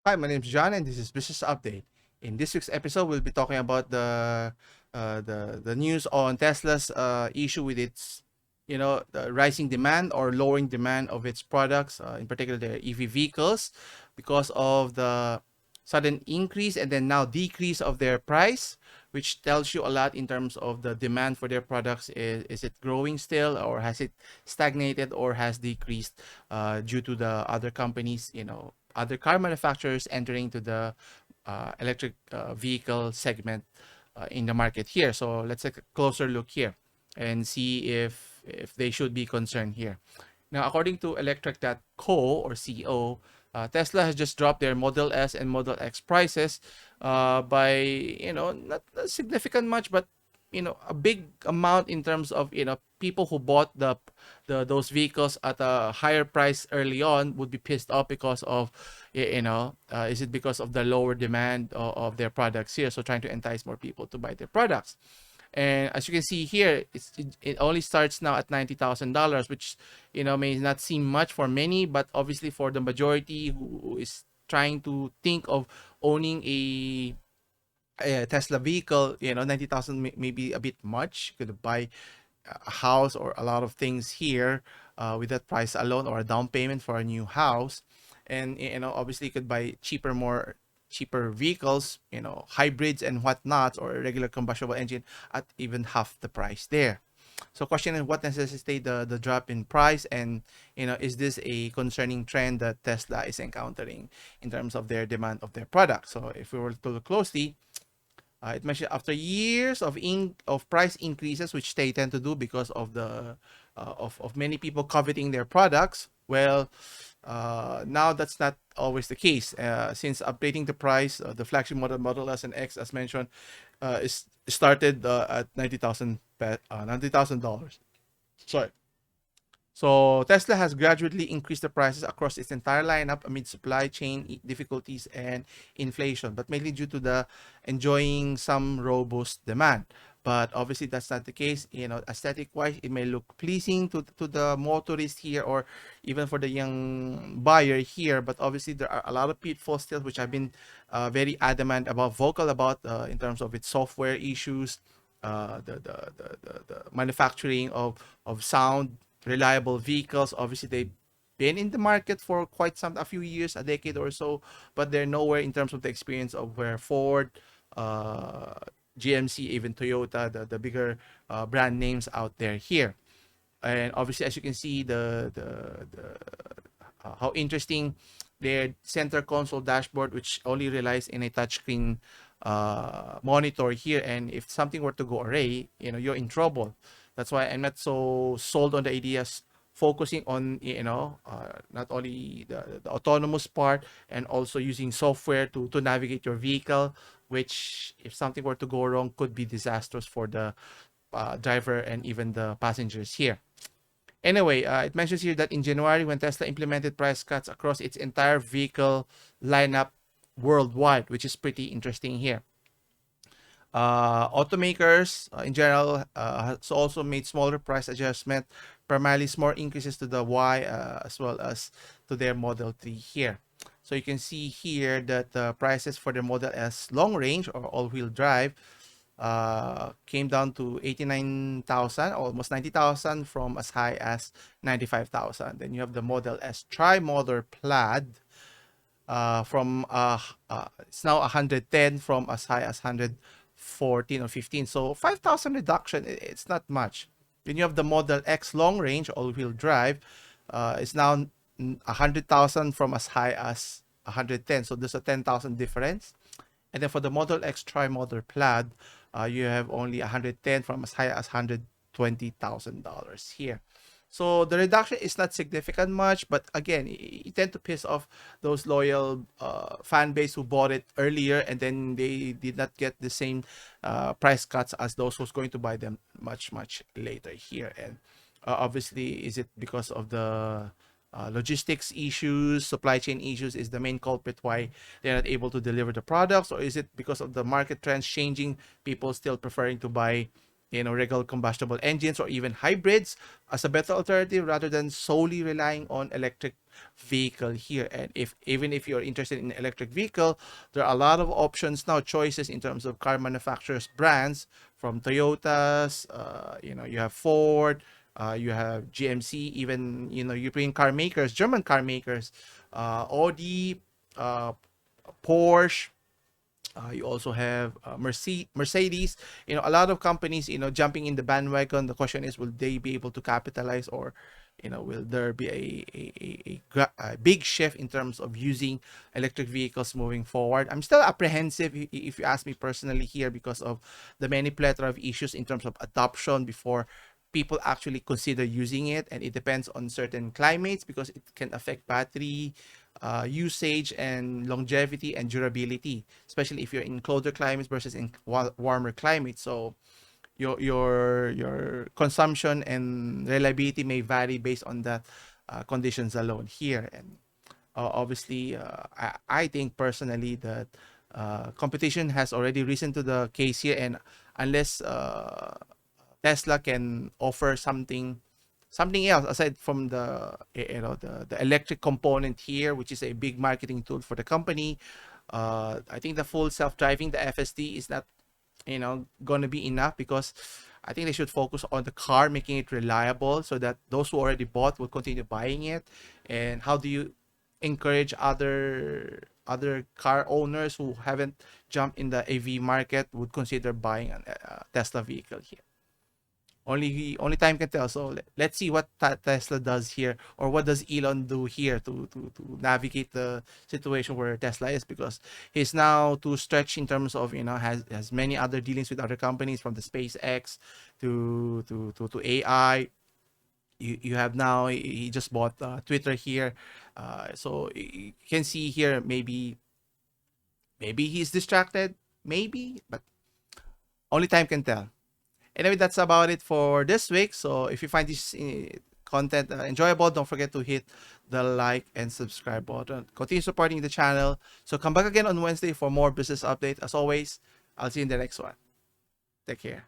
Hi, my name is John, and this is Business Update. In this week's episode, we'll be talking about the news on Tesla's issue with its, the rising demand or lowering demand of its products, in particular the EV vehicles, because of the sudden increase and then now decrease of their price, which tells you a lot in terms of the demand for their products. Is it growing still, or has it stagnated, or has decreased due to the other companies, other car manufacturers entering to the electric vehicle segment in the market here. So let's take a closer look here and see if they should be concerned here. Now, according to electric.co or CO, Tesla has just dropped their Model S and Model X prices by, not significant much, but a big amount in terms of people who bought those vehicles at a higher price early on would be pissed off because of is it because of the lower demand of their products here, so trying to entice more people to buy their products. And as you can see here, it only starts now at $90,000, which may not seem much for many, but obviously for the majority who is trying to think of owning a Tesla vehicle, 90,000 may be a bit much. You could buy a house or a lot of things here with that price alone, or a down payment for a new house. And obviously you could buy cheaper vehicles, hybrids and whatnot, or a regular combustible engine at even half the price there. So question is, what necessitates the drop in price, and is this a concerning trend that Tesla is encountering in terms of their demand of their product? So if we were to look closely, it mentioned after years of price increases, which they tend to do because of the of many people coveting their products. Well, now that's not always the case. Since updating the price, the flagship Model S and X, as mentioned, is started at $90,000. Sorry. So Tesla has gradually increased the prices across its entire lineup amid supply chain difficulties and inflation, but mainly due to the enjoying some robust demand. But obviously that's not the case. Aesthetic wise, it may look pleasing to the motorist here, or even for the young buyer here. But obviously there are a lot of pitfalls still, which I've been very adamant about, vocal about, in terms of its software issues, the manufacturing of sound reliable vehicles. Obviously, they've been in the market for quite a few years, a decade or so, but they're nowhere in terms of the experience of where Ford, uh, GMC, even Toyota, the bigger brand names out there here. And obviously, as you can see, the how interesting their center console dashboard, which only relies in a touchscreen monitor here. And if something were to go awry, you're in trouble. That's why I'm not so sold on the ideas focusing on not only the autonomous part, and also using software to navigate your vehicle, which if something were to go wrong could be disastrous for the driver and even the passengers here. Anyway, it mentions here that in January, when Tesla implemented price cuts across its entire vehicle lineup worldwide, which is pretty interesting here. Automakers in general has also made smaller price adjustment, primarily small increases to the Y as well as to their Model 3 here. So you can see here that the prices for the Model S long range or all-wheel drive came down to 89,000, almost 90,000, from as high as 95,000. Then you have the Model S tri-motor plaid from it's now 110 from as high as 114 or 15. So 5,000 reduction, it's not much. Then you have the Model X long range all-wheel drive. It's now 100,000 from as high as 110. So there's a 10,000 difference. And then for the Model X tri-motor plaid, you have only 110 from as high as $120,000 here. So the reduction is not significant much, but again, it tend to piss off those loyal fan base who bought it earlier, and then they did not get the same price cuts as those who's going to buy them much later here. And obviously, is it because of the logistics issues, supply chain issues is the main culprit why they're not able to deliver the products, or is it because of the market trends changing, people still preferring to buy regular combustible engines or even hybrids as a better alternative rather than solely relying on electric vehicle here. And if even if you're interested in electric vehicle, there are a lot of options now, choices in terms of car manufacturers brands, from Toyotas, you have Ford, you have GMC, even European car makers, German car makers, Audi, uh, Porsche. You also have Mercedes. A lot of companies, jumping in the bandwagon. The question is, will they be able to capitalize, or, will there be a big shift in terms of using electric vehicles moving forward? I'm still apprehensive, if you ask me personally here, because of the many plethora of issues in terms of adoption before people actually consider using it, and it depends on certain climates because it can affect battery usage and longevity and durability, especially if you're in colder climates versus in warmer climates. So your consumption and reliability may vary based on that conditions alone here. And obviously, I think personally that competition has already risen to the case here, and unless Tesla can offer something else aside from the electric component here, which is a big marketing tool for the company. I think the full self-driving, the FSD, is not gonna be enough, because I think they should focus on the car, making it reliable, so that those who already bought will continue buying it. And how do you encourage other car owners who haven't jumped in the AV market would consider buying a Tesla vehicle here? Only time can tell. So let's see what Tesla does here, or what does Elon do here to navigate the situation where Tesla is, because he's now too stretched in terms of has many other dealings with other companies, from the SpaceX to AI. You have now, he just bought Twitter here, so you can see here, maybe he's distracted, maybe, but only time can tell. Anyway, that's about it for this week. So if you find this content enjoyable, don't forget to hit the like and subscribe button. Continue supporting the channel. So come back again on Wednesday for more business update. As always, I'll see you in the next one. Take care.